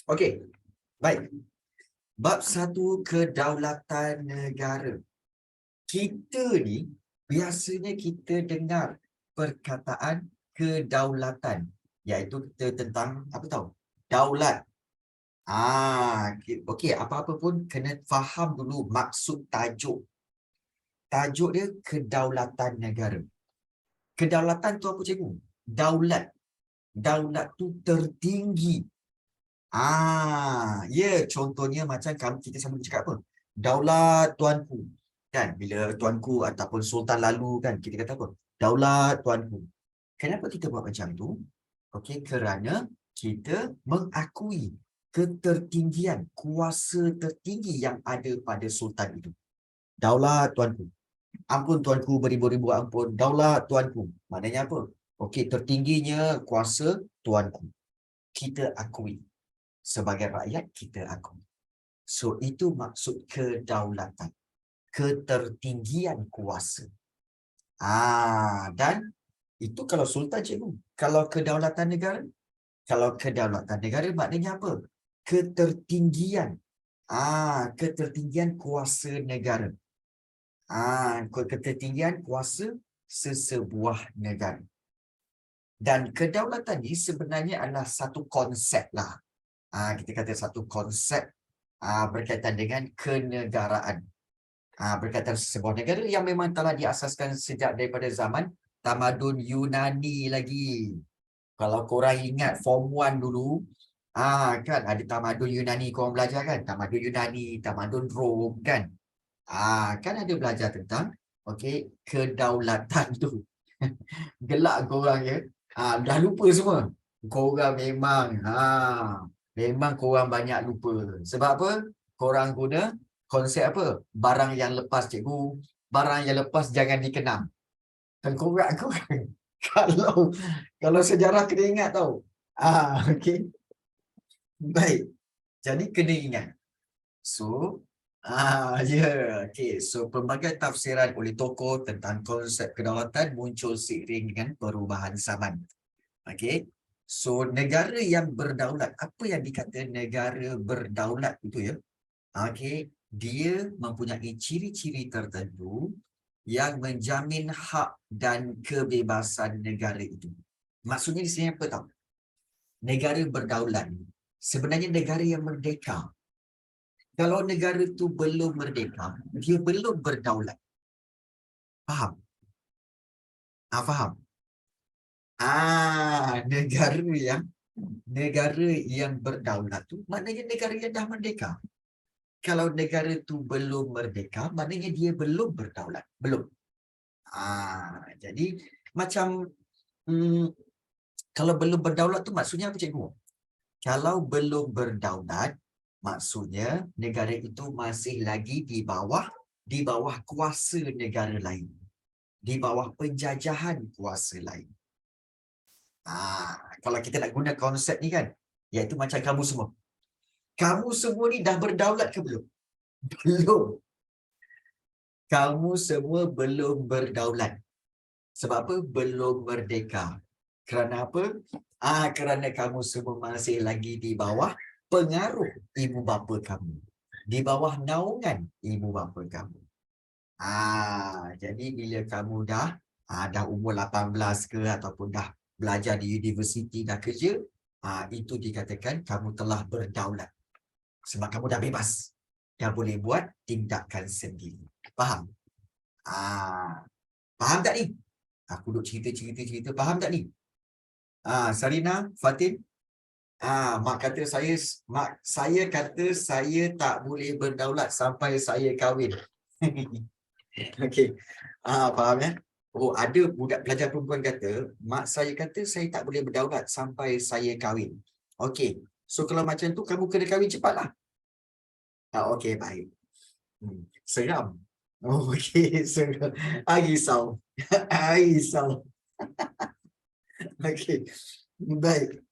Okey, baik. Bab 1 kedaulatan negara. Kita ni biasanya kita dengar perkataan kedaulatan, iaitu kita tentang apa tahu? Daulat. Okey, apa-apa pun kena faham dulu maksud tajuk. Tajuk dia kedaulatan negara. Kedaulatan tu apa cikgu? Daulat. Daulat tu tertinggi. Ya, contohnya macam kamu kita sama cakap apa? Daulat tuanku. Kan bila tuanku ataupun sultan lalu kan kita kata apa? Daulat tuanku. Kenapa kita buat macam tu? Okey, kerana kita mengakui ketertinggian kuasa tertinggi yang ada pada sultan itu. Daulat tuanku. Ampun tuanku beribu-ribu ampun. Daulat tuanku. Maknanya apa? Okey, tertingginya kuasa tuanku. Kita akui. Sebagai rakyat, kita akui. So, itu maksud kedaulatan. Ketertinggian kuasa. Dan itu kalau sultan cikgu. Kalau kedaulatan negara? Kalau kedaulatan negara maknanya apa? Ketertinggian. Ketertinggian kuasa negara. Ketertinggian kuasa sesebuah negara. Dan kedaulatan ini sebenarnya adalah satu konsep lah. Kita kata satu konsep berkaitan dengan kenegaraan. Berkaitan sebuah negara yang memang telah diasaskan sejak daripada zaman tamadun Yunani lagi. Kalau korang ingat Form 1 dulu, kan ada tamadun Yunani korang belajar kan? Tamadun Yunani, tamadun Rom kan? Kan ada belajar tentang kedaulatan tu. Gelak korang ya. Dah lupa semua. Korang memang korang banyak lupa. Sebab apa? Korang guna konsep apa? Barang yang lepas cikgu. Barang yang lepas jangan dikenang. Tengkorak korang. Kalau sejarah kena ingat tau. Okey. Baik. Jadi kena ingat. So, okey. So, pelbagai tafsiran oleh tokoh tentang konsep kedaulatan muncul seiring dengan perubahan zaman. Okey. So, negara yang berdaulat, apa yang dikata negara berdaulat itu ya? Okey, dia mempunyai ciri-ciri tertentu yang menjamin hak dan kebebasan negara itu. Maksudnya di sini apa tahu? Negara berdaulat sebenarnya negara yang merdeka. Kalau negara itu belum merdeka, dia belum berdaulat. Faham? Faham? Negara yang berdaulat tu maknanya negara yang dah merdeka. Kalau negara tu belum merdeka, maknanya dia belum berdaulat. Belum. Jadi macam kalau belum berdaulat tu maksudnya apa cikgu? Kalau belum berdaulat, maksudnya negara itu masih lagi di bawah kuasa negara lain. Di bawah penjajahan kuasa lain. Kalau kita nak guna konsep ni kan, iaitu macam kamu semua. Kamu semua ni dah berdaulat ke belum? Belum. Kamu semua belum berdaulat. Sebab apa? Belum merdeka. Kerana apa? Kerana kamu semua masih lagi di bawah pengaruh ibu bapa kamu. Di bawah naungan ibu bapa kamu. Jadi bila kamu dah umur 18 ke ataupun dah belajar di universiti, dah kerja, itu dikatakan kamu telah berdaulat. Sebab kamu dah bebas. Dah boleh buat tindakan sendiri. Faham? Faham tak ni? Aku duk cerita. Faham tak ni? Sarina, Fatin? Mak saya kata saya tak boleh berdaulat sampai saya kahwin. Okey. Faham ya? Oh, ada budak pelajar perempuan kata, mak saya kata saya tak boleh berdaulat sampai saya kahwin. Okey. So kalau macam tu kamu kena kahwin cepatlah. Okey, baik. Seram. Oh, okey, seram. Risau. Risau. Okey. Baik.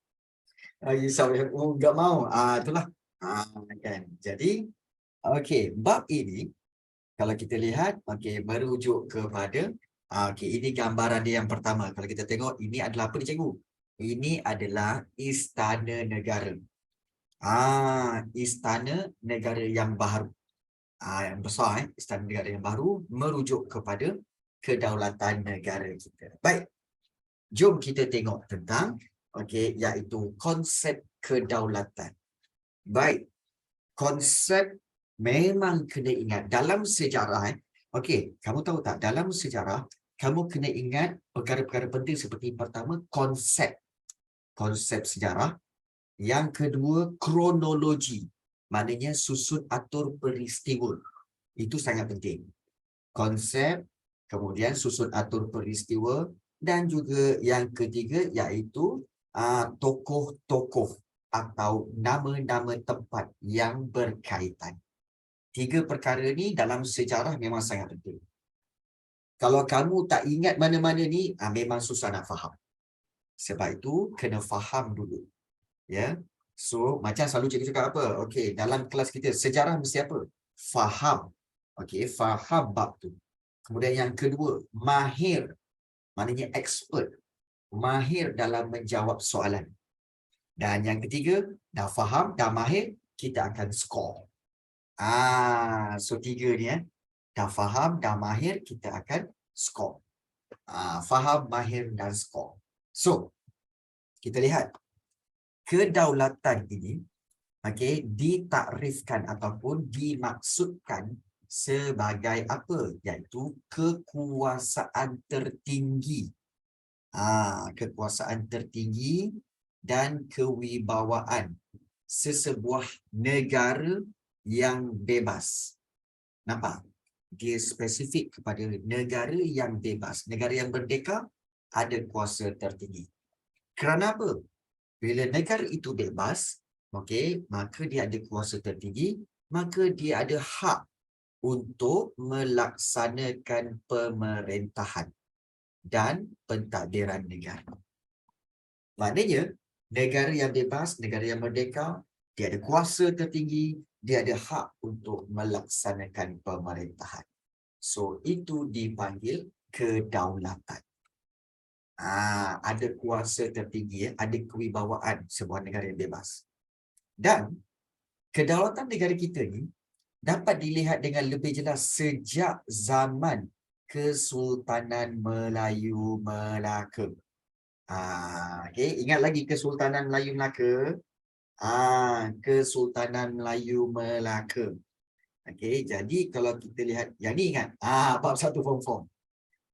Risau. Oh, enggak mau. Itulah. Kan. Jadi, okey, bab ini kalau kita lihat, merujuk kepada ini gambaran dia yang pertama. Kalau kita tengok, ini adalah apa ni cikgu? Ini adalah istana negara. Istana negara yang baharu. Yang besar, istana negara yang baru merujuk kepada kedaulatan negara kita. Baik, jom kita tengok tentang iaitu konsep kedaulatan. Baik, konsep memang kena ingat dalam sejarah. Kamu tahu tak, dalam sejarah kamu kena ingat perkara-perkara penting seperti pertama, konsep sejarah. Yang kedua, kronologi. Maknanya susun atur peristiwa. Itu sangat penting. Konsep, kemudian susun atur peristiwa, dan juga yang ketiga iaitu tokoh-tokoh atau nama-nama tempat yang berkaitan. 3 perkara ni dalam sejarah memang sangat penting. Kalau kamu tak ingat mana-mana ni, memang susah nak faham. Sebab itu, kena faham dulu. Ya. So, macam selalu cikgu cakap apa? Dalam kelas kita, sejarah mesti apa? Faham. Faham bab tu. Kemudian yang kedua, mahir. Maknanya expert. Mahir dalam menjawab soalan. Dan yang ketiga, dah faham, dah mahir, kita akan score. So 3 ni dah faham, dah mahir, kita akan score. Faham, mahir dan score. So, kita lihat. Kedaulatan ini ditakrifkan ataupun dimaksudkan sebagai apa? Iaitu kekuasaan tertinggi. Kekuasaan tertinggi dan kewibawaan sesebuah negara yang bebas. Nampak? Dia spesifik kepada negara yang bebas. Negara yang merdeka ada kuasa tertinggi. Kerana apa? Bila negara itu bebas, maka dia ada kuasa tertinggi, maka dia ada hak untuk melaksanakan pemerintahan dan pentadbiran negara. Maknanya, negara yang bebas, negara yang merdeka, dia ada kuasa tertinggi, dia ada hak untuk melaksanakan pemerintahan. So, itu dipanggil kedaulatan. Ada kuasa tertinggi, ada kewibawaan sebuah negara yang bebas. Dan kedaulatan negara kita ni dapat dilihat dengan lebih jelas sejak zaman Kesultanan Melayu Melaka. Ingat lagi Kesultanan Melayu Melaka? Kesultanan Melayu Melaka. Jadi kalau kita lihat, yang ni ingat, bab 1 form 4.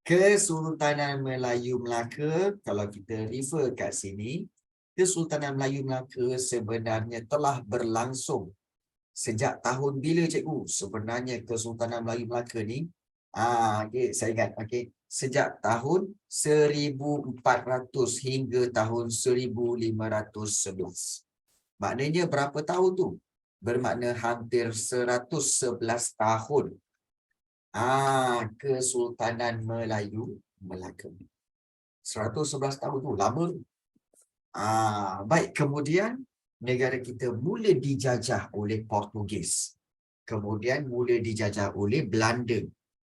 Kesultanan Melayu Melaka, kalau kita refer kat sini, Kesultanan Melayu Melaka sebenarnya telah berlangsung sejak tahun bila cikgu? Sebenarnya Kesultanan Melayu Melaka ni, saya ingat, sejak tahun 1400 hingga tahun 1511. Maknanya berapa tahun tu? Bermakna hampir 111 tahun. Kesultanan Melayu Melaka. 111 tahun tu, lama tu. Baik, kemudian negara kita mula dijajah oleh Portugis. Kemudian mula dijajah oleh Belanda.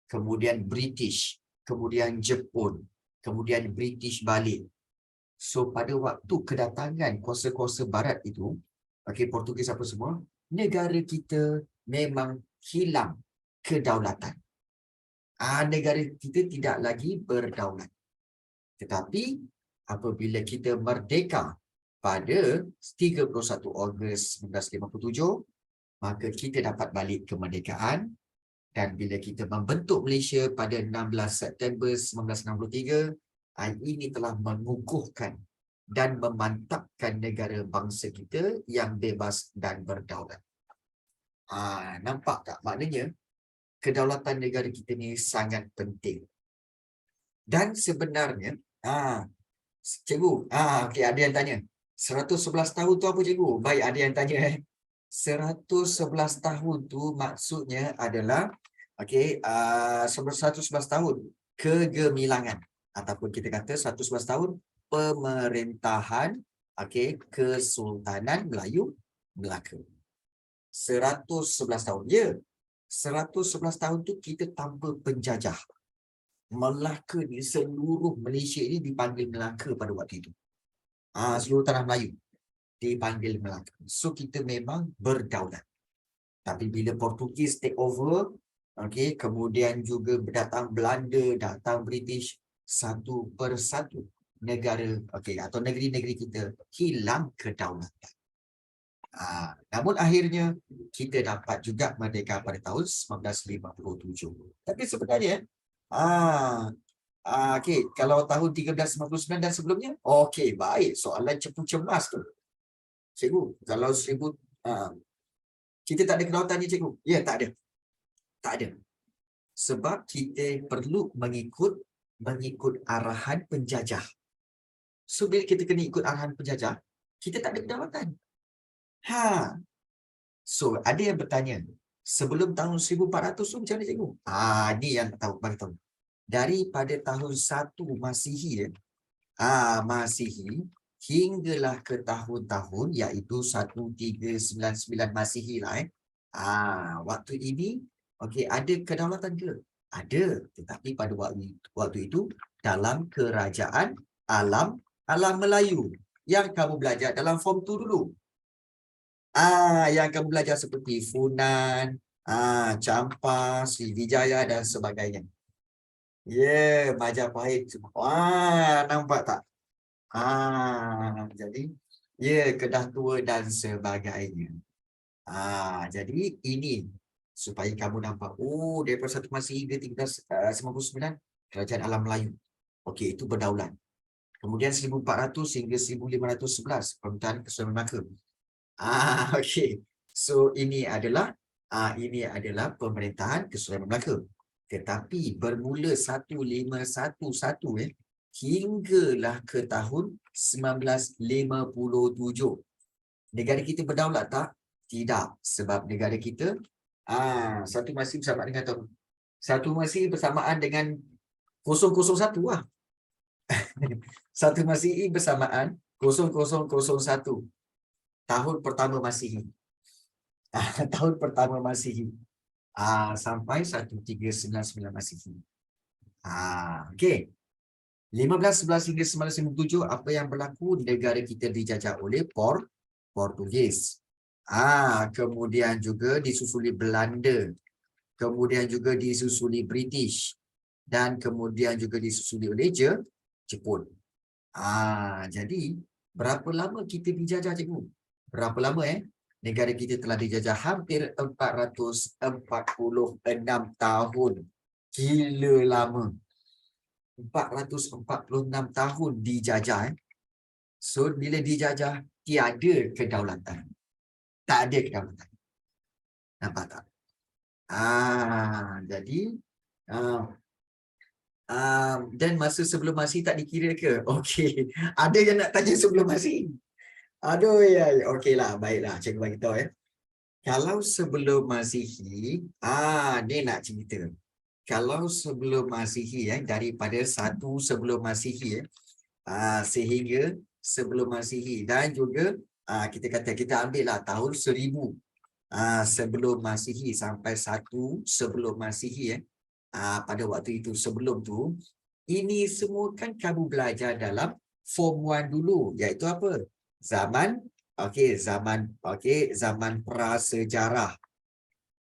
Kemudian British. Kemudian Jepun. Kemudian British balik. So, pada waktu kedatangan kuasa-kuasa barat itu, Portugis apa semua, negara kita memang hilang kedaulatan. Negara kita tidak lagi berdaulat. Tetapi apabila kita merdeka pada 31 Ogos 1957, maka kita dapat balik kemerdekaan, dan bila kita membentuk Malaysia pada 16 September 1963, ini telah mengukuhkan dan memantapkan negara bangsa kita yang bebas dan berdaulat. Nampak tak? Maknanya kedaulatan negara kita ni sangat penting. Dan sebenarnya, cikgu, ada yang tanya, 111 tahun tu apa cikgu? Baik, ada yang tanya. 111 tahun tu maksudnya adalah 111 tahun kegemilangan, ataupun kita kata 111 tahun pemerintahan Kesultanan Melayu Melaka. 111 tahun. Ya, 111 tahun tu kita tanpa penjajah. Melaka ni, seluruh Malaysia ni dipanggil Melaka pada waktu itu. Seluruh tanah Melayu dipanggil Melaka. So kita memang berdaulat. Tapi bila Portugis take over, okey, kemudian juga datang Belanda, datang British, satu persatu negara, okey, atau negeri-negeri kita hilang kedaulatan. Namun akhirnya kita dapat juga merdeka pada tahun 1957. Tapi sebenarnya, okey, kalau tahun 1399 dan sebelumnya, okey, baik, soalan cepu cemas tu. Cikgu, kalau 1000, kita tak ada kedaulatan ni, cikgu? Ya, tak ada. Tak ada. Sebab kita perlu mengikut arahan penjajah. So, bila kita kena ikut arahan penjajah, kita tak ada kedaulatan. So, ada yang bertanya, sebelum tahun 1400 tu macam mana, cikgu? Ni yang tak tahu, bagi tahu. Daripada tahun 1 Masihi, Masihi, hinggalah ke tahun-tahun, iaitu 1399 Masihi lah. Waktu ini, okey, ada kedaulatan ke? Ada, tetapi pada waktu itu dalam kerajaan alam Melayu yang kamu belajar dalam form 2 dulu. Yang kamu belajar seperti Funan, Champa, Sriwijaya dan sebagainya. Majapahit. Nampak tak? Jadi, Kedah Tua dan sebagainya. Jadi ini supaya kamu nampak, daripada 1 Masihi hingga 1399 kerajaan alam Melayu. Okey, itu berdaulat. Kemudian 1400 hingga 1511 pemerintahan Kesultanan Melaka. Okey. So ini adalah pemerintahan Kesultanan Melaka. Tetapi bermula 1511 hinggalah ke tahun 1957. Negara kita berdaulat tak? Tidak. Sebab negara kita 1 Masihi bersamaan dengan tahun 1 Masihi bersamaan dengan 001 lah. 1 Masihi bersamaan 0001. Tahun pertama Masihi. Tahun pertama Masihi. Sampai 1399 Masihi. Okey. 1511 hingga 1957, apa yang berlaku? Negara kita dijajah oleh Portugis. Kemudian juga disusuli Belanda. Kemudian juga disusuli British. Dan kemudian juga disusuli oleh Jepun. Jadi, berapa lama kita dijajah, cikgu? Berapa lama negara kita telah dijajah? Hampir 446 tahun. Gila lama. 446 tahun dijajah. So, bila dijajah, tiada kedaulatan. Tak ada kedaulatan. Nampak tak? Jadi, dan masa sebelum Masihi tak dikira ke? Okey. Ada yang nak tanya sebelum Masihi? Aduh, okeylah, baiklah. Cikgu bagi tahu Kalau sebelum Masihi, dia nak cerita. Kalau sebelum Masihi, daripada 1 sebelum Masihi, sehingga sebelum Masihi, dan juga kita kata kita ambil lah tahun 1000 sebelum Masihi sampai 1 sebelum Masihi, pada waktu itu, sebelum tu, ini semua kan kamu belajar dalam form 1 dulu, iaitu apa? Zaman prasejarah,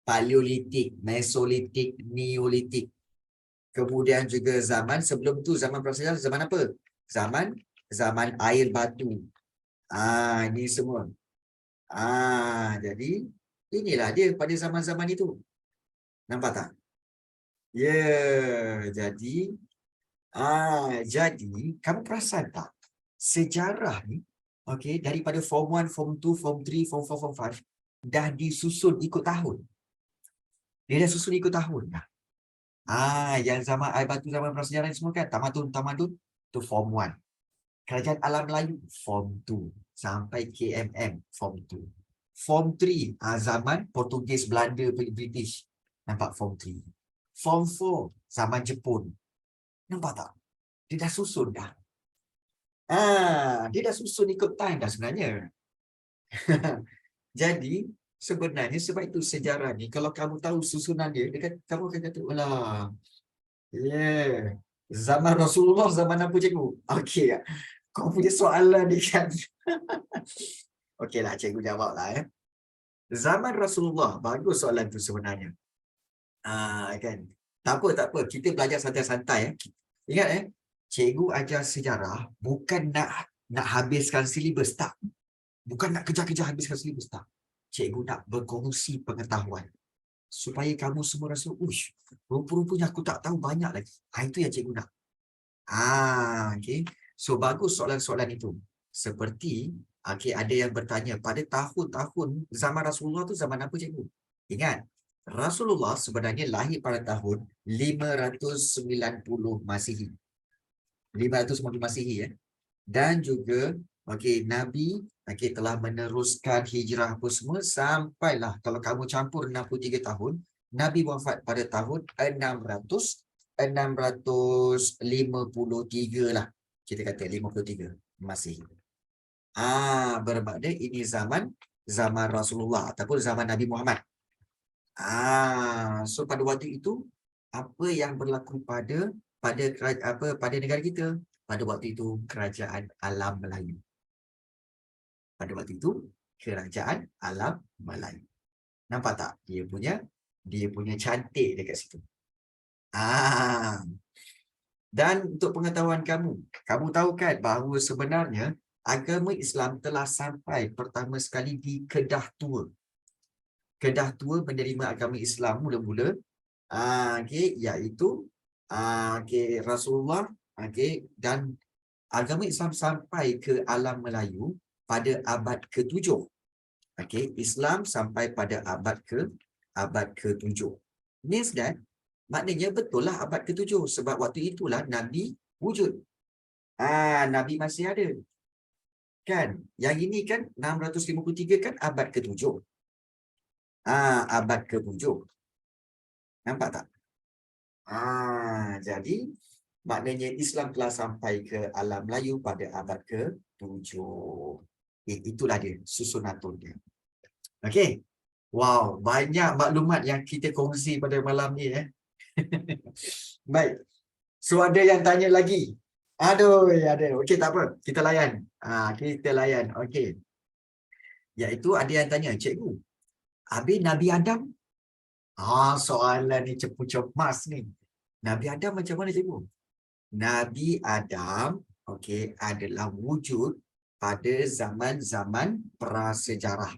Paleolitik, Mesolitik, Neolitik. Kemudian juga zaman sebelum tu, zaman prasejarah, zaman apa? Zaman air batu. Ini semua. Jadi inilah dia pada zaman-zaman itu. Nampak tak? Jadi kamu perasan tak? Sejarah ni, daripada form 1, form 2, form 3, form 4, form 5 dah disusun ikut tahun. Dia dah susun ikut tahun dah. Yang zaman air batu, zaman prasejarah semua kan, tamadun tu form 1. Kerajaan alam Melayu form 2 sampai KMM form 2. Form 3 zaman Portugis, Belanda, British. Nampak form 3. Form 4 zaman Jepun. Nampak tak? Dia dah susun dah. Dia dah susun ikut time dah sebenarnya. Jadi sebenarnya sebab itu sejarah ni, kalau kamu tahu susunan dia, kamu akan kata, "Alah, zaman Rasulullah zaman apa, cikgu?" Okey, kau punya soalan ni kan. Okeylah, cikgu jawablah. Zaman Rasulullah, bagus soalan tu sebenarnya. Kan. Tak apa. Kita belajar santai-santai. Ingat cikgu ajar sejarah bukan nak habiskan silibus, tak. Bukan nak kejar-kejar habiskan silibus, tak. Cikgu nak berkongsi pengetahuan. Supaya kamu semua rasa, uish, rupa-rupanya aku tak tahu banyak lagi. Itu yang cikgu nak. Okay. So, bagus soalan-soalan itu. Seperti, ada yang bertanya, pada tahun-tahun zaman Rasulullah tu zaman apa, cikgu? Ingat, Rasulullah sebenarnya lahir pada tahun 590 Masihi. 590 Masihi, Dan juga, Nabi, telah meneruskan hijrah apa semua, sampailah, kalau kamu campur 63 tahun, Nabi wafat pada tahun 653 lah. Kita kata 53 Masihi. Bermakna ini zaman Rasulullah ataupun zaman Nabi Muhammad. So pada waktu itu apa yang berlaku pada negara kita? Pada waktu itu kerajaan alam Melayu. Pada waktu itu kerajaan alam Melayu. Nampak tak? Dia punya cantik dekat situ. Dan untuk pengetahuan kamu tahu kan bahawa sebenarnya agama Islam telah sampai pertama sekali di Kedah Tua. Kedah Tua menerima agama Islam mula-mula, iaitu Rasulullah, dan agama Islam sampai ke alam Melayu pada abad ke-7. Islam sampai pada abad ke-7. Means that maknanya betul lah abad ke-7 sebab waktu itulah Nabi wujud. Nabi masih ada. Kan? Yang ini kan 653 kan abad ke-7. Abad ke-7. Nampak tak? Jadi maknanya Islam telah sampai ke alam Melayu pada abad ke-7. Itulah dia susunatul dia. Okey. Wow, banyak maklumat yang kita kongsi pada malam ni. Baik. So ada yang tanya lagi. Aduh, ada. Okey, tak apa. Kita layan. Kita layan. Okey. Iaitu ada yang tanya, cikgu, habis Nabi Adam? Soalan ni cepu-cemas ni. Nabi Adam macam mana, cikgu? Nabi Adam, adalah wujud pada zaman-zaman prasejarah.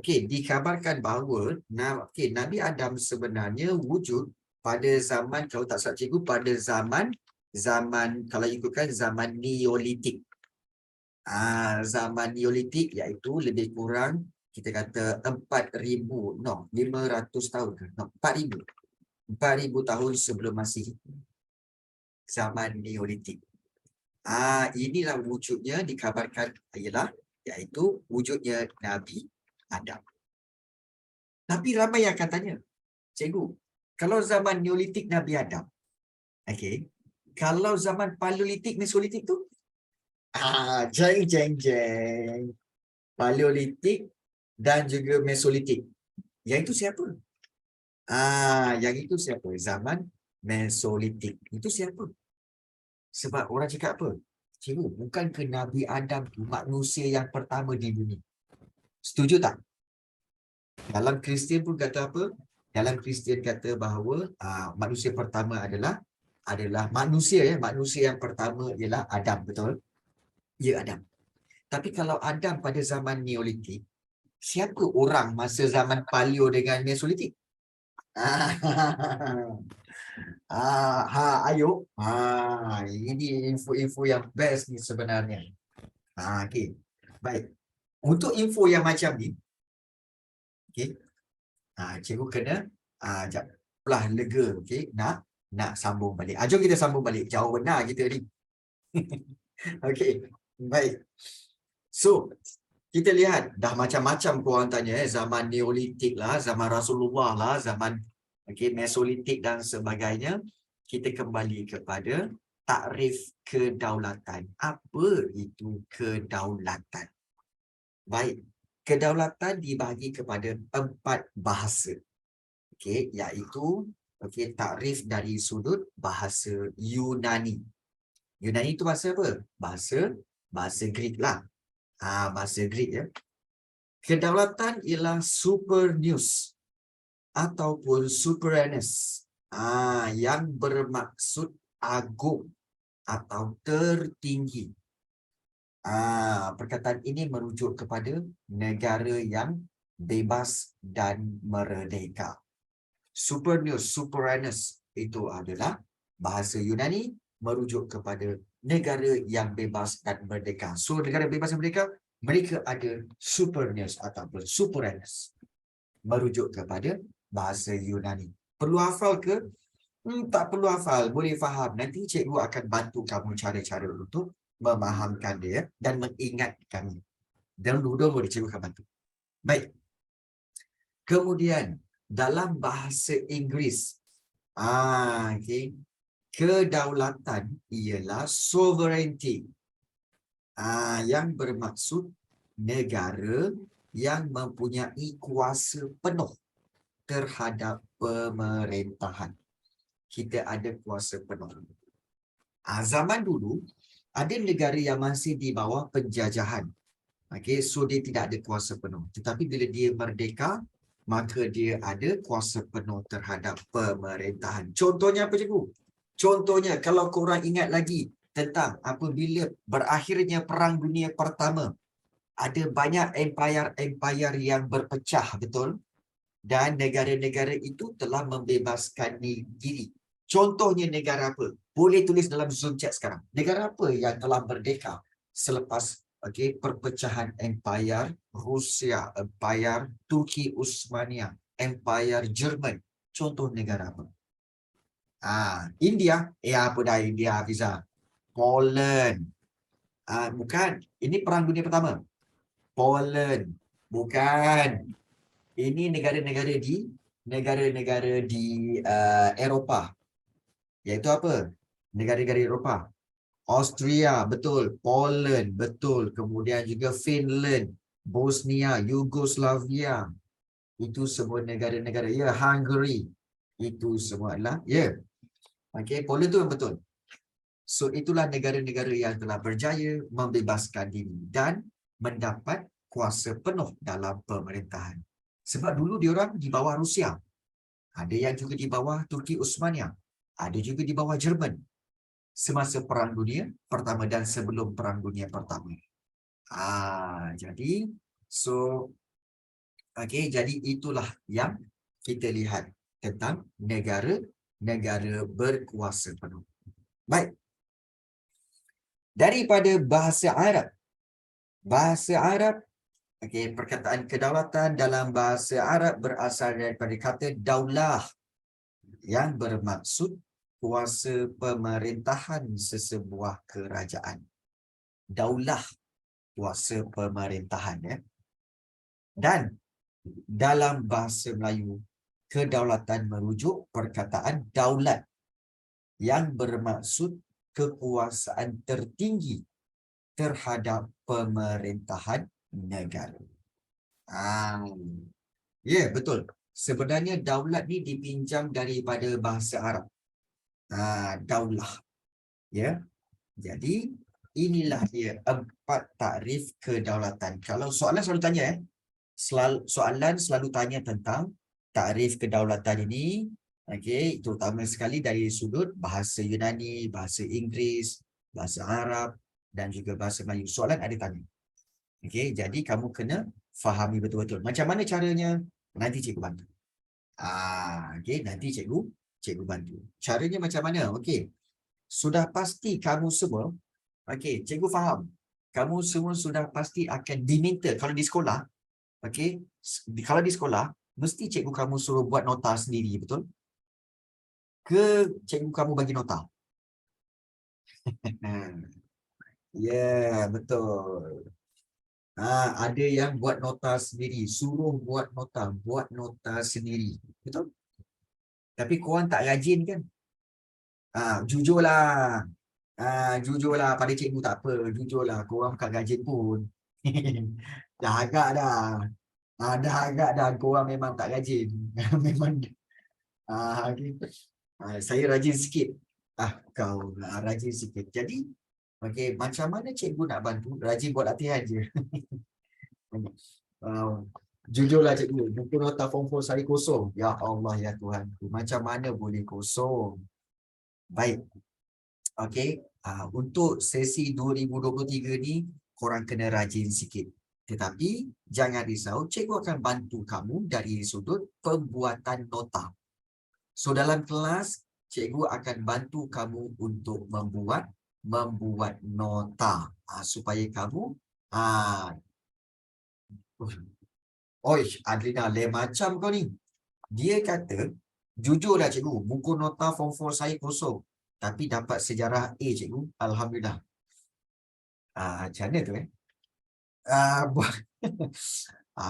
Dikabarkan bahawa Nabi Adam sebenarnya wujud pada zaman, kalau tak salah cikgu, pada zaman kalau ikutkan zaman Neolitik. Zaman Neolitik iaitu lebih kurang kita kata 500 tahun ke? 4,000 tahun sebelum Masihi. Zaman Neolitik. Inilah wujudnya dikabarkan iaitu wujudnya Nabi Adam. Tapi ramai yang akan tanya, cikgu, kalau zaman Neolitik Nabi Adam, kalau zaman Paleolitik, Mesolitik tu? Jeng. Paleolitik dan juga Mesolitik. Yang itu siapa? Yang itu siapa? Zaman Mesolitik. Itu siapa? Sebab orang cakap apa? Cikgu, bukan ke Nabi Adam tu manusia yang pertama di bumi? Setuju tak? Dalam Kristian pun kata apa? Dalam Kristian kata bahawa manusia pertama adalah manusia yang pertama ialah Adam, betul? Ya, Adam. Tapi kalau Adam pada zaman Neolitik, siapa orang masa zaman Paleo dengan Mesolitik? Ayo. Ini info-info yang best ni sebenarnya. Baik. Untuk info yang macam ni, cikgu kena lah lega, nak sambung balik. Jom kita sambung balik. Jauh benar kita ni. Baik. So, kita lihat dah macam-macam korang tanya, zaman Neolitik lah, zaman Rasulullah lah, zaman Mesolitik dan sebagainya. Kita kembali kepada takrif kedaulatan. Apa itu kedaulatan? Baik, kedaulatan dibahagi kepada 4 bahasa. Iaitu takrif dari sudut bahasa Yunani. Yunani itu bahasa apa? Bahasa Greek lah. Bahasa Greek ya. Kedaulatan ialah super news ataupun supremacy. Yang bermaksud agung atau tertinggi. Perkataan ini merujuk kepada negara yang bebas dan merdeka. Super news, supremacy itu adalah bahasa Yunani merujuk kepada negara yang bebas dan merdeka. So negara bebas dan merdeka, mereka ada super news ataupun supremacy. Merujuk kepada bahasa Yunani. Perlu hafal ke? Tak perlu hafal, boleh faham. Nanti cikgu akan bantu kamu cara-cara untuk memahamkan dia dan mengingatkan. Dan dulu cikgu akan bantu. Baik. Kemudian dalam bahasa Inggeris, okay, kedaulatan ialah sovereignty. Yang bermaksud negara yang mempunyai kuasa penuh terhadap pemerintahan. Kita ada kuasa penuh. Zaman dulu, ada negara yang masih di bawah penjajahan. Okay, so dia tidak ada kuasa penuh. Tetapi bila dia merdeka, maka dia ada kuasa penuh terhadap pemerintahan. Contohnya apa, cikgu? Contohnya, kalau korang ingat lagi tentang apabila berakhirnya Perang Dunia Pertama, ada banyak empayar-empayar yang berpecah, betul? Dan negara-negara itu telah membebaskan diri. Contohnya negara apa? Boleh tulis dalam Zoom chat sekarang. Negara apa yang telah merdeka selepas perpecahan empayar Rusia, empayar Turki Uthmania, empayar Jerman? Contoh negara apa? India. Apa dah India, Hafiza? Poland. Bukan. Ini Perang Dunia Pertama. Poland. Bukan. Ini negara-negara di Eropah. Iaitu apa? Negara-negara Eropah. Austria, betul. Poland, betul. Kemudian juga Finland, Bosnia, Yugoslavia. Itu semua negara-negara. Ya, Hungary. Itu semua adalah, ya. Okey, Poland tu yang betul. So, itulah negara-negara yang telah berjaya membebaskan diri dan mendapat kuasa penuh dalam pemerintahan. Sebab dulu diorang di bawah Rusia. Ada yang juga di bawah Turki Uthmania. Ada juga di bawah Jerman. Semasa Perang Dunia Pertama dan sebelum Perang Dunia Pertama. Jadi, jadi itulah yang kita lihat tentang negara berkuasa penuh. Baik. Daripada bahasa Arab. Bahasa Arab, perkataan kedaulatan dalam bahasa Arab berasal daripada kata daulah yang bermaksud kuasa pemerintahan sesebuah kerajaan. Daulah, kuasa pemerintahan, ya. Dan dalam bahasa Melayu, kedaulatan merujuk perkataan daulat yang bermaksud kekuasaan tertinggi terhadap pemerintahan negara. Ya, betul. Sebenarnya daulat ni dipinjam daripada bahasa Arab. Daulah. Ya. Jadi, inilah dia 4 takrif kedaulatan. Kalau soalan selalu tanya, soalan selalu tanya tentang takrif kedaulatan ini, terutama sekali dari sudut bahasa Yunani, bahasa Inggeris, bahasa Arab dan juga bahasa Melayu. Soalan ada tanya. Jadi kamu kena fahami betul-betul. Macam mana caranya? Nanti cikgu bantu. Nanti cikgu bantu. Caranya macam mana? Sudah pasti kamu semua, cikgu faham. Kamu semua sudah pasti akan diminta kalau di sekolah, kalau di sekolah, mesti cikgu kamu suruh buat nota sendiri, betul? Ke cikgu kamu bagi nota? Ya, betul. Ada yang buat nota sendiri, suruh buat nota sendiri, betul? Tapi korang tak rajin kan? Jujurlah. Jujurlah pada cikgu, tak apa. Jujurlah, korang bukan rajin pun. Dah agak dah. Dah agak dah, korang memang tak rajin. Memang. Saya rajin sikit. Kau rajin sikit. Jadi, Okey, macam mana cikgu nak bantu? Rajin buat latihan je. Jujurlah cikgu, buku nota form 4 saya kosong. Ya Allah ya Tuhan, macam mana boleh kosong? Baik. Okey, untuk sesi 2023 ni korang kena rajin sikit. Tetapi jangan risau, cikgu akan bantu kamu dari sudut pembuatan nota. So dalam kelas, cikgu akan bantu kamu untuk membuat nota supaya kamu oi, Adlina, lain macam kau ni. Dia kata, jujurlah cikgu, buku nota form 4 saya kosong. Tapi dapat sejarah A cikgu. Alhamdulillah. Macam mana tu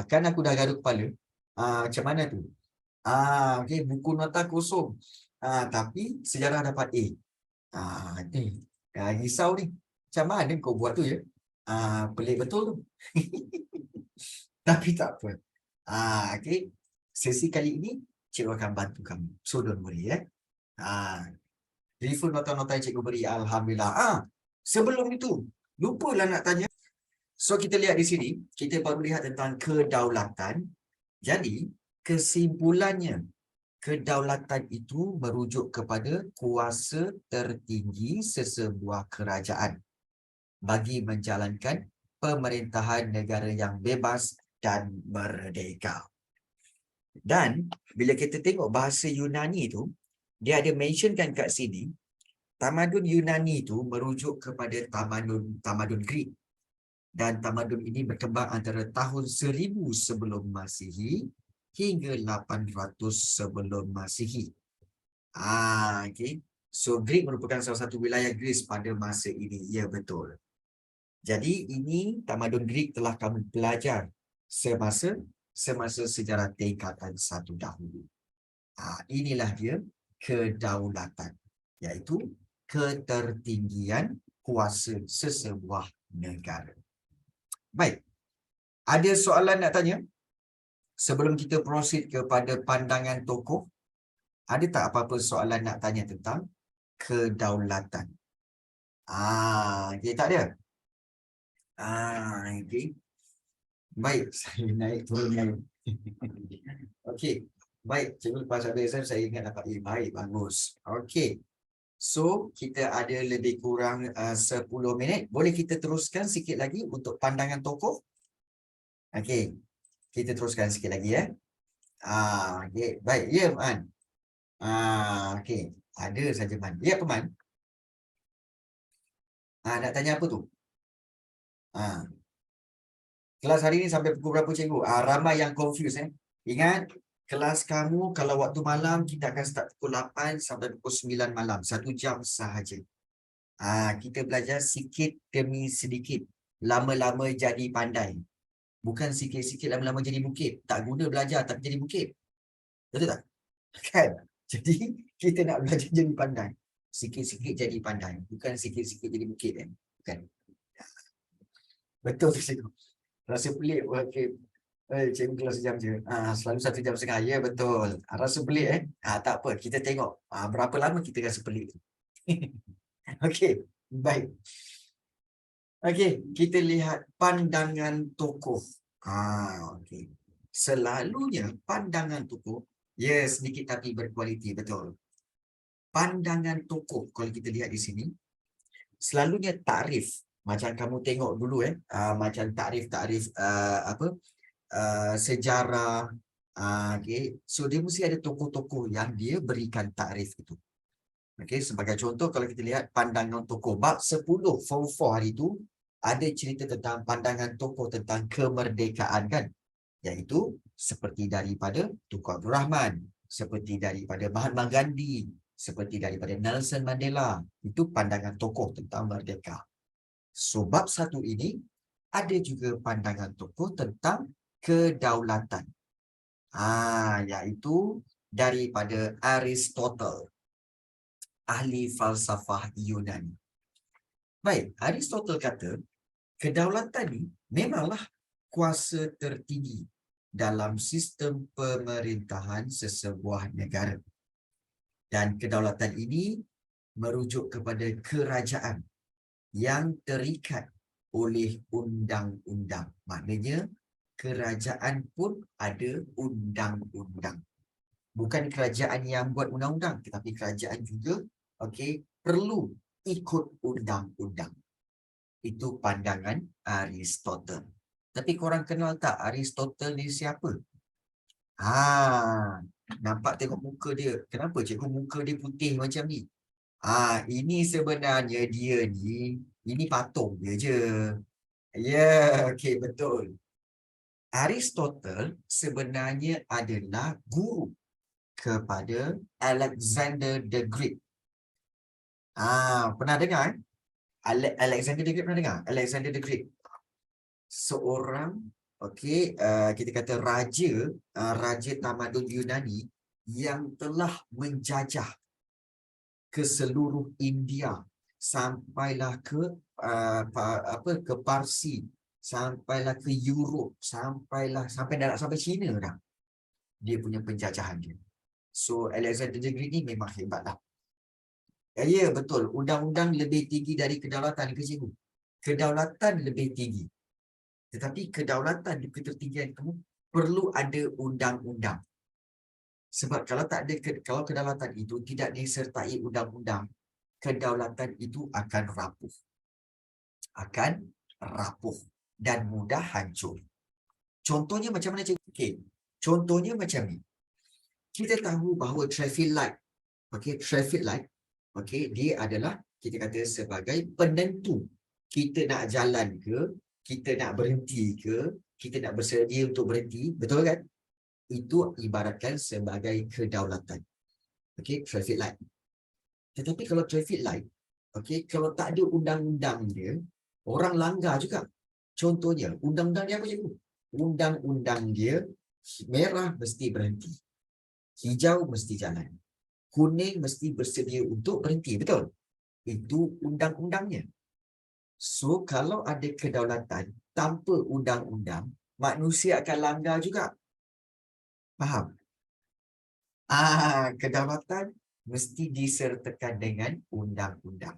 kan aku dah gaduh kepala. Macam mana tu? Okay, buku nota kosong. Tapi sejarah dapat A. Risau ni. Macam mana kau buat tu ya? Pelik betul tu. Tapi tak apa. Okay. Sesi kali ini, cikgu akan bantu kamu. So, don't worry ya. Refer nota-nota yang cikgu beri. Alhamdulillah. Sebelum itu, lupalah nak tanya. So, kita lihat di sini. Kita baru lihat tentang kedaulatan. Jadi, kesimpulannya, kedaulatan itu merujuk kepada kuasa tertinggi sesebuah kerajaan bagi menjalankan pemerintahan negara yang bebas dan merdeka. Dan bila kita tengok bahasa Yunani tu, dia ada mentionkan kat sini, tamadun Yunani tu merujuk kepada tamadun Greek. Dan tamadun ini berkembang antara tahun 1000 sebelum Masihi hingga 800 sebelum Masihi. Okay. So Greek merupakan salah satu wilayah Greece pada masa ini. Ya, betul. Jadi ini tamadun Greek telah kami belajar semasa sejarah tingkatan 1 dahulu. Inilah dia kedaulatan, iaitu ketertinggian kuasa sesebuah negara. Baik. Ada soalan nak tanya? Sebelum kita proceed kepada pandangan tokoh, ada tak apa-apa soalan nak tanya tentang kedaulatan? Okay, tak ada? Okay. Baik, saya naik turun naik. Okey. Baik, cikgu lepas habis exam saya ingat dapat A. Baik, bagus. Okey. So, kita ada lebih kurang 10 minit. Boleh kita teruskan sikit lagi untuk pandangan tokoh? Okey. Kita teruskan sikit lagi ya. Okey. Baik, ya Man. Okey. Ada saja Man. Ya, apa Man? Nak tanya apa tu? Kelas hari ni sampai pukul berapa cikgu? Ramai yang confused Ingat, kelas kamu kalau waktu malam kita akan start pukul 8 sampai pukul 9 malam. 1 jam sahaja. Kita belajar sikit demi sedikit. Lama-lama jadi pandai. Bukan sikit-sikit lama-lama jadi bukit. Tak guna belajar tapi jadi bukit. Betul tak? Kan? Jadi kita nak belajar jadi pandai. Sikit-sikit jadi pandai. Bukan sikit-sikit jadi bukit Bukan. Betul tu cikgu. Rasa pelik. Okay. Cikgu kelas sejam je. Selalu 1 jam setengah. Ya, betul. Rasa pelik tak apa. Kita tengok berapa lama kita rasa pelik tu. Okey. Baik. Okey. Kita lihat pandangan tokoh. Okey. Selalunya pandangan tokoh, ya, sedikit tapi berkualiti. Betul. Pandangan tokoh, kalau kita lihat di sini, selalunya takrif. Macam kamu tengok dulu macam takrif-takrif sejarah. Okay. So dia mesti ada tokoh-tokoh yang dia berikan takrif itu. Okay. Sebagai contoh, kalau kita lihat pandangan tokoh bab 10 form 4 hari itu, ada cerita tentang pandangan tokoh tentang kemerdekaan kan, iaitu seperti daripada Tunku Abdul Rahman, seperti daripada Mahatma Gandhi, seperti daripada Nelson Mandela. Itu pandangan tokoh tentang merdeka. So bab 1 ini ada juga pandangan tokoh tentang kedaulatan. Iaitu daripada Aristotle, ahli falsafah Yunani. Baik, Aristotle kata, kedaulatan ni memanglah kuasa tertinggi dalam sistem pemerintahan sesebuah negara. Dan kedaulatan ini merujuk kepada kerajaan yang terikat oleh undang-undang. Maknanya kerajaan pun ada undang-undang. Bukan kerajaan yang buat undang-undang, tetapi kerajaan juga perlu ikut undang-undang. Itu pandangan Aristotle. Tapi korang kenal tak Aristotle ni siapa? Nampak tengok muka dia. Kenapa cikgu muka dia putih macam ni? Ini sebenarnya dia ni, ini patung dia je. Betul. Aristotle sebenarnya adalah guru kepada Alexander the Great. Pernah dengar? Alexander the Great pernah dengar? Alexander the Great. Seorang, kita kata raja tamadun Yunani yang telah menjajah ke seluruh India, sampailah ke ke Parsi, sampailah ke Europe, sampai China dah. Dia punya penjajahan dia. So Alexander the Great ni memang hebatlah. Ya, betul. Undang-undang lebih tinggi dari kedaulatan ke cikgu. Kedaulatan lebih tinggi. Tetapi kedaulatan di ketertinggian itu perlu ada undang-undang. Sebab kalau kedaulatan itu tidak disertai undang-undang, kedaulatan itu akan rapuh. Dan mudah hancur. Contohnya macam mana cikgu? Contohnya macam ni. Kita tahu bahawa traffic light, dia adalah kita kata sebagai penentu kita nak jalan ke, kita nak berhenti ke, kita nak bersedia untuk berhenti, betul kan? Itu ibaratkan sebagai kedaulatan. Traffic light. Tetapi kalau traffic light, kalau tak ada undang-undang dia, orang langgar juga. Contohnya, undang-undang dia apa cikgu? Undang-undang dia, merah mesti berhenti. Hijau mesti jalan. Kuning mesti bersedia untuk berhenti. Betul? Itu undang-undangnya. So, kalau ada kedaulatan tanpa undang-undang, manusia akan langgar juga. Faham? Kedaulatan mesti disertakan dengan undang-undang.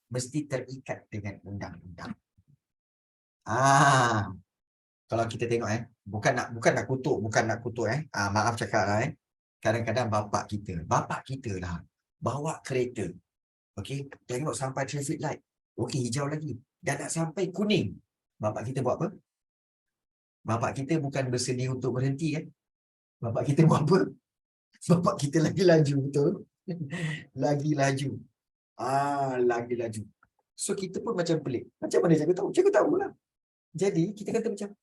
Mesti terikat dengan undang-undang. Kalau kita tengok bukan nak kutuk maaf cakap lah kadang-kadang bapak kita lah bawa kereta, tengok sampai traffic light, hijau lagi, dah nak sampai kuning, bapak kita buat apa? Bapak kita bukan bersedia untuk berhenti kan? Bapak kita buat apa? Bapak kita lagi laju, betul? Lagi laju. So kita pun macam pelik. Macam mana cikgu tahu? Cikgu tahulah. Jadi kita kata macam,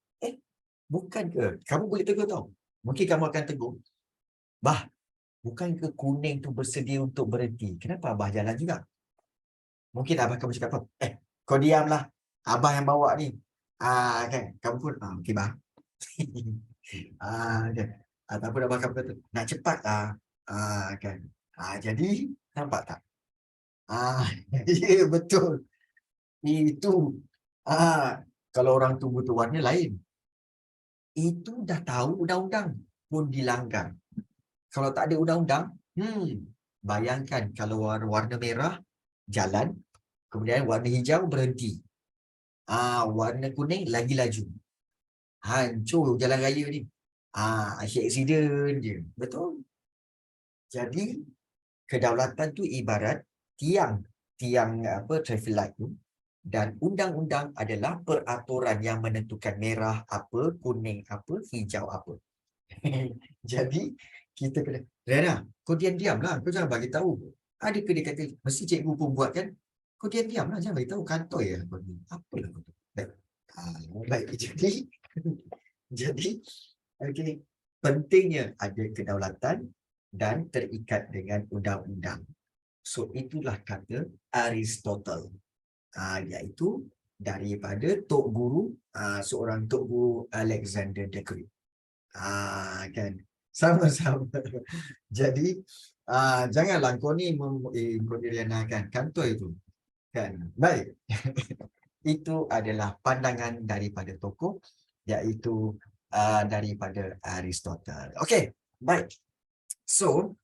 bukan ke? Kamu boleh tegur tau. Mungkin kamu akan tegur. Bah, bukan ke kuning tu bersedia untuk berhenti? Kenapa abah jalan juga? Mungkin abah kamu cakap apa? Kau diamlah. Abah yang bawa ni. Kan? Kamu pun, okey bah. Kan? Ataupun abah kamu kata, nak cepat lah. Kan? Jadi, nampak tak? Ya, betul. Itu. Kalau orang tu butuh warna lain. Itu dah tahu undang-undang pun dilanggar. Kalau tak ada undang-undang, bayangkan kalau warna merah jalan, kemudian warna hijau berhenti. Warna kuning lagi laju. Hancur jalan raya ni. Aksiden je. Betul? Jadi kedaulatan tu ibarat tiang traffic light tu, dan undang-undang adalah peraturan yang menentukan merah apa, kuning apa, hijau apa. Jadi kita kena, Rena, kau diam-diam lah, kau jangan bagi tahu. Adakah dia kata mesti cikgu pun buat kan? Kau diam-diam lah, jangan bagi tahu, kantoi lah kau ni. Apa lah kau tu? Baik. Jadi pentingnya ada kedaulatan dan terikat dengan undang-undang. So itulah kata Aristotle. Iaitu daripada Tok Guru, seorang Tok Guru Alexander the Great. Kan? Sama-sama. Jadi, janganlah kau ni kan kantoi itu. Kan? Baik. Itu adalah pandangan daripada tokoh, iaitu daripada Aristotle. Okey, baik. So,